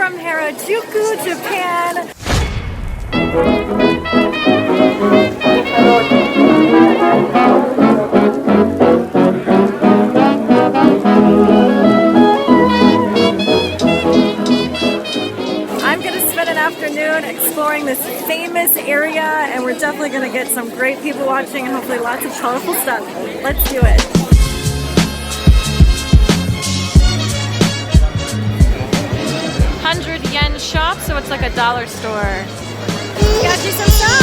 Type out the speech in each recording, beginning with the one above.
from Harajuku, Japan. I'm going to spend an afternoon exploring this famous area, and we're definitely going to get some great people watching and hopefully lots of colorful stuff. Let's do it. 100 yen shop, so it's like a dollar store. Got you some stuff!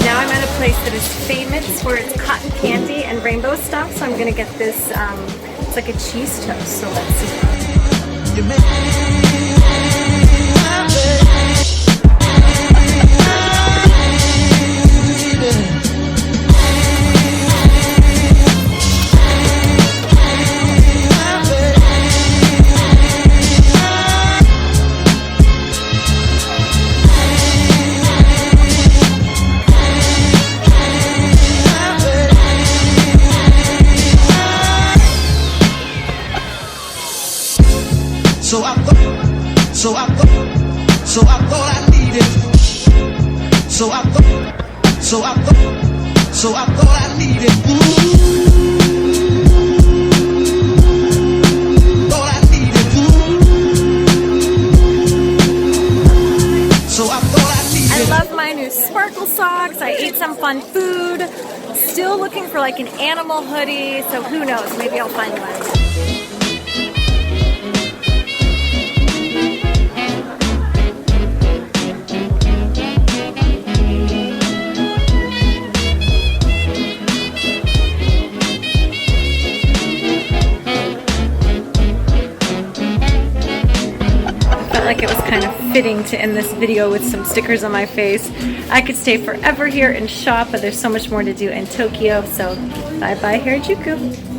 Now I'm at a place that is famous for its cotton candy and rainbow stuff, so I'm gonna get this, it's like a cheese toast, so let's see. So I thought I needed. So I thought I needed. Thought I needed. So I thought I needed. I love my new sparkle socks. I ate some fun food. Still looking for like an animal hoodie, so who knows? Maybe I'll find one. Like it was kind of fitting to end this video with some stickers on my face. I could stay forever here and shop, but there's so much more to do in Tokyo, so bye bye Harajuku.